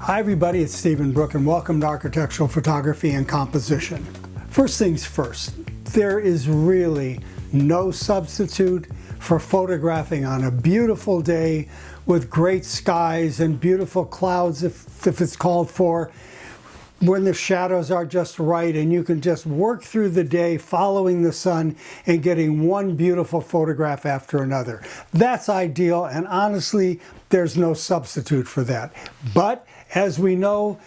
Hi everybody, it's Stephen Brook and welcome to Architectural Photography and Composition. First things first, there is really no substitute for photographing on a beautiful day with great skies and beautiful clouds if it's called for, when the shadows are just right and you can just work through the day following the sun and getting one beautiful photograph after another. That's ideal, and honestly, there's no substitute for that. But as we know,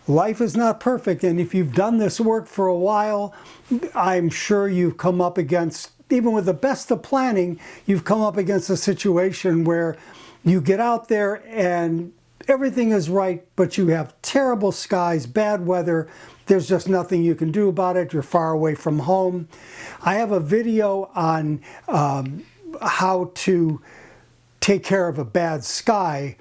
life is not perfect, and if you've done this work for a while, I'm sure you've come up against, even with the best of planning, you've come up against a situation where you get out there and everything is right, but you have terrible skies, bad weather, there's just nothing you can do about it, you're far away from home. I have a video on how to take care of a bad sky,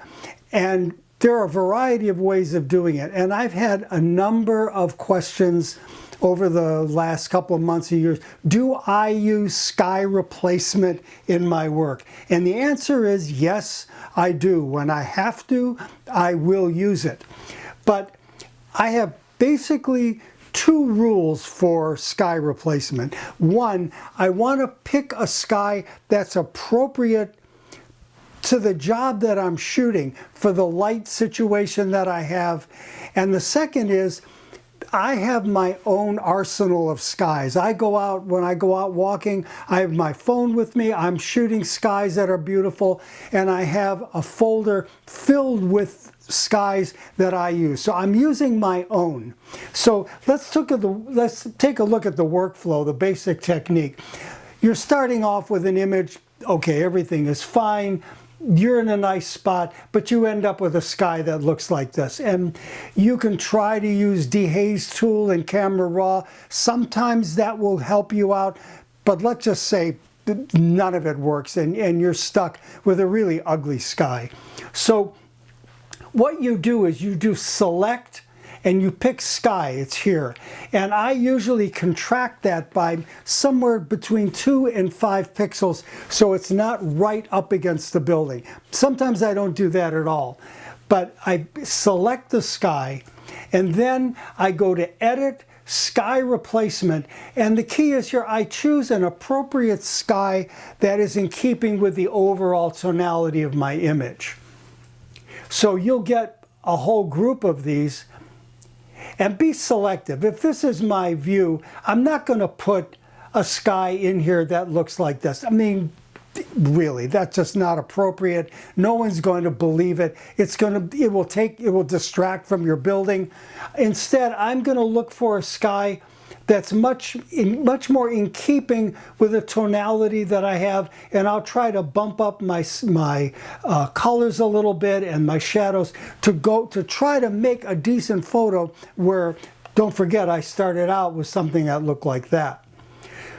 and there are a variety of ways of doing it. And I've had a number of questions over the last couple of months or years. Do I use sky replacement in my work? And the answer is yes, I do. When I have to, I will use it. But I have basically two rules for sky replacement. One, I want to pick a sky that's appropriate to the job that I'm shooting, for the light situation that I have. And the second is, I have my own arsenal of skies. When I go out walking, I have my phone with me, I'm shooting skies that are beautiful, and I have a folder filled with skies that I use. So I'm using my own. So let's take a look at the workflow, the basic technique. You're starting off with an image, okay, everything is fine, you're in a nice spot, but you end up with a sky that looks like this. And you can try to use dehaze tool in Camera Raw. Sometimes that will help you out, but let's just say none of it works and you're stuck with a really ugly sky. So what you do is you do select and you pick sky, it's here. And I usually contract that by somewhere between 2 and 5 pixels so it's not right up against the building. Sometimes I don't do that at all. But I select the sky and then I go to Edit, Sky Replacement, and the key is here, I choose an appropriate sky that is in keeping with the overall tonality of my image. So you'll get a whole group of these. And be selective. If this is my view, I'm not going to put a sky in here that looks like this. I mean, really, that's just not appropriate. No one's going to believe it. It will distract from your building. Instead, I'm going to look for a sky that's much more in keeping with the tonality that I have, and I'll try to bump up my colors a little bit and my shadows to try to make a decent photo where, don't forget, I started out with something that looked like that.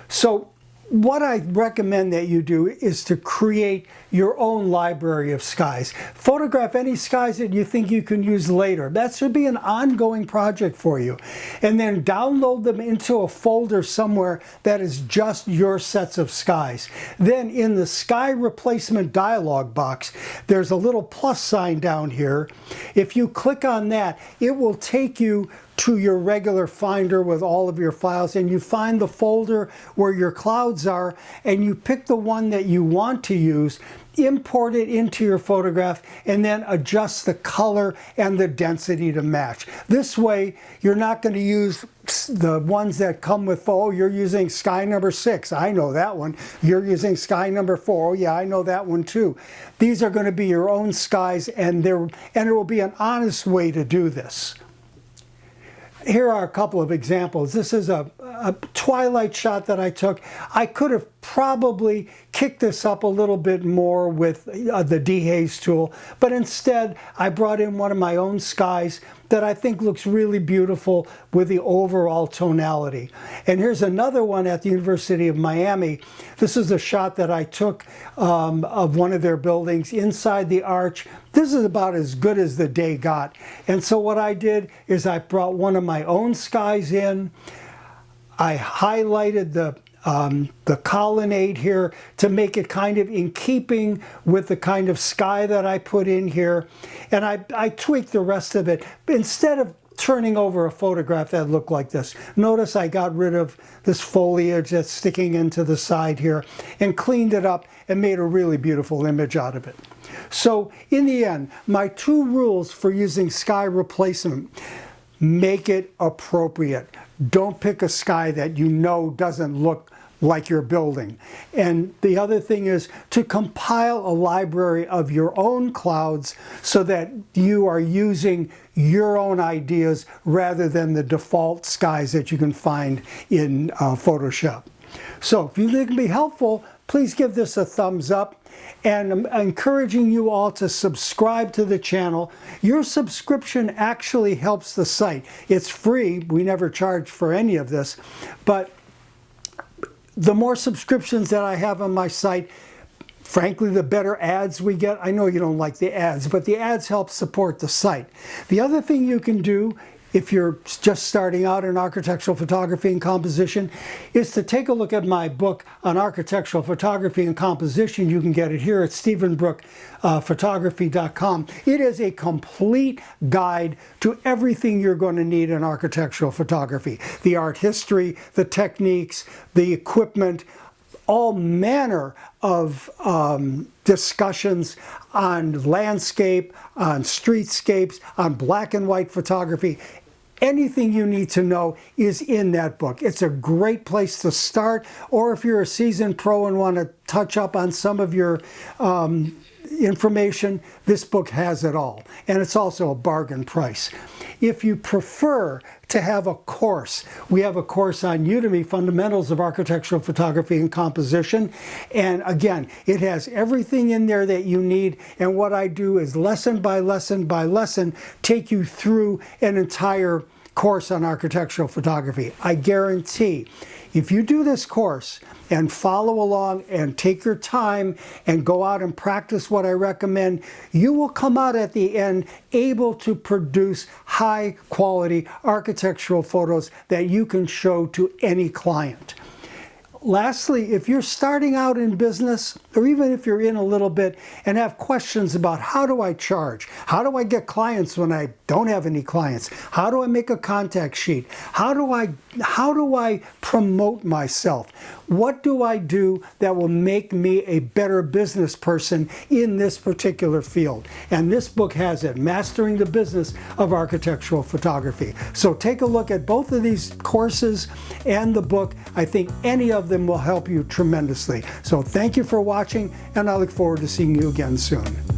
So what I recommend that you do is to create your own library of skies. Photograph any skies that you think you can use later. That should be an ongoing project for you. And then download them into a folder somewhere that is just your sets of skies. Then in the sky replacement dialog box, there's a little plus sign down here. If you click on that, it will take you to your regular finder with all of your files, and you find the folder where your clouds are, and you pick the one that you want to use, import it into your photograph, and then adjust the color and the density to match. This way, you're not going to use the ones that come with, oh, you're using sky number 6, I know that one. You're using sky number 4, oh yeah, I know that one too. These are going to be your own skies, and it will be an honest way to do this. Here are a couple of examples. This is a twilight shot that I took. I could have probably kicked this up a little bit more with the dehaze tool, but instead I brought in one of my own skies that I think looks really beautiful with the overall tonality. And here's another one at the University of Miami. This is a shot that I took of one of their buildings inside the arch. This is about as good as the day got. And so what I did is I brought one of my own skies in. I highlighted the colonnade here to make it kind of in keeping with the kind of sky that I put in here. And I tweaked the rest of it. Instead of turning over a photograph that looked like this, notice I got rid of this foliage that's sticking into the side here and cleaned it up and made a really beautiful image out of it. So in the end, my 2 rules for using sky replacement: make it appropriate. Don't pick a sky that you know doesn't look like your building. And the other thing is to compile a library of your own clouds so that you are using your own ideas rather than the default skies that you can find in Photoshop. So if you think it can be helpful, please give this a thumbs up. And I'm encouraging you all to subscribe to the channel. Your subscription actually helps the site. It's free. We never charge for any of this. But the more subscriptions that I have on my site, frankly, the better ads we get. I know you don't like the ads, but the ads help support the site. The other thing you can do if you're just starting out in architectural photography and composition is to take a look at my book on architectural photography and composition. You can get it here at StephenBrookPhotography.com. It is a complete guide to everything you're going to need in architectural photography: the art history, the techniques, the equipment, all manner of discussions on landscape, on streetscapes, on black and white photography. Anything you need to know is in that book. It's a great place to start, or if you're a seasoned pro and want to touch up on some of your information, this book has it all. And it's also a bargain price. If you prefer to have a course, we have a course on Udemy, Fundamentals of Architectural Photography and Composition. And again, it has everything in there that you need. And what I do is lesson by lesson by lesson, take you through an entire course on architectural photography. I guarantee if you do this course and follow along and take your time and go out and practice what I recommend, you will come out at the end able to produce high quality architectural photos that you can show to any client. Lastly, if you're starting out in business, or even if you're in a little bit and have questions about how do I charge? How do I get clients when I don't have any clients? How do I make a contact sheet? How do I promote myself? What do I do that will make me a better business person in this particular field? And this book has it, Mastering the Business of Architectural Photography. So take a look at both of these courses and the book. I think any of them will help you tremendously. So thank you for watching, and I look forward to seeing you again soon.